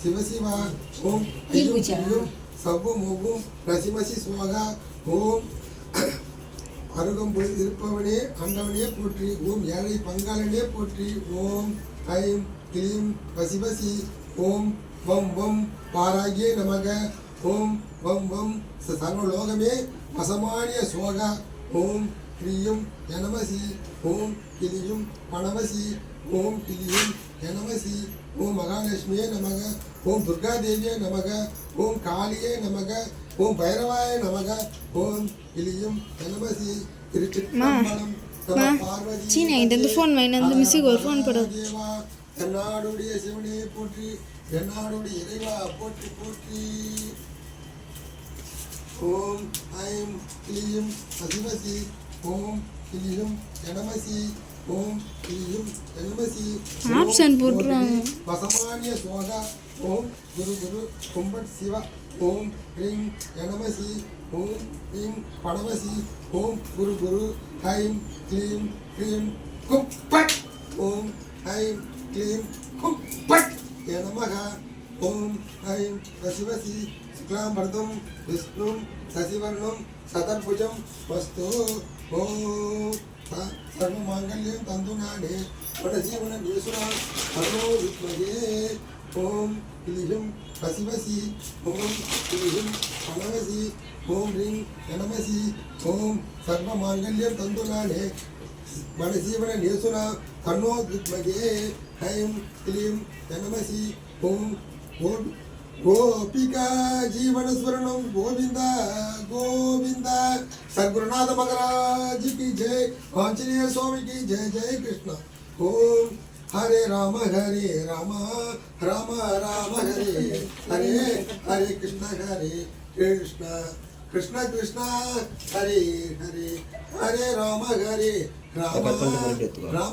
शिव शिव ओम सव्वम ओम रसिमसी स्वाहा ओम அருகம்புல் இருப்பவனே அண்டவனே போற்றி ஓம் ஏழை பங்காளனே போற்றி ஓம் ஐம் கிளீம் வசிவசி ஓம் வம் வம் பாராகியே நமக ஓம் வம் வம் சர்வலோகமே வசமானிய சோகா ஓம் கிரியும் யனமசி ஓம் கிளியும் பணமசி ஓம் கிளியும் யனமசி ஓம் மகாலட்சுமியே நமக ஓம் துர்காதேவியே நமக ஓம் காளியே நமக ஓம் பைரவாய நமக ஓம் கிளியும் யனமசி திருச்சிற்றம்பலம் பார்வதி சீனா இந்த ஃபோன் மைன் அந்த மிஸ்ஸுக்கு ஒரு ஃபோன் போடு என்னாடுடைய சிவனே போற்றி என்னாடுடைய இறைவா போற்றி போற்றி ஓம் ஐம் கிளியும் வசிவசி ஓம் கிளியும் யனமசி ஓம் கிளியும் யனமசி ஆப்ஷன் போட்டுறாங்க வசமானிய சோகா ஓம் குரு குரு கும்பட் சிவா ஓம் ரிங் யனமசி ஓம் ரிங் பணமசி ஓம் குரு குரு ஐம் க்ளீம் க்ளீம் கும்பட் ஓம் ஐம் க்ளீம் கும்பட் யனமக ஓம் ஐம் வசிவசி शुक्लांबरदं विष्णुं शशिवर्णं शतर्भुजं वस्तु ओम सर्वमांगल्यं तन्तुनाने वटजीवनं येषुना सर्वो विद्महे ओम क्लीं वसिवसि ओम क्लीं फणवसि ओम ह्रीं यनमसि ओम सर्वमांगल्यं तन्तुनाने वटजीवनं येषुना तन्नो विद्महे ऐं क्लीं यनमसि ओम ओम गोपिका जीवन स्वर्णम गोविंदा गोविंदा सद्गुरुनाथ महाराज की जय आंजनेय स्वामी की जय जय कृष्ण ओम हरे राम राम राम हरे हरे हरे कृष्ण कृष्ण कृष्ण कृष्ण हरे हरे हरे राम राम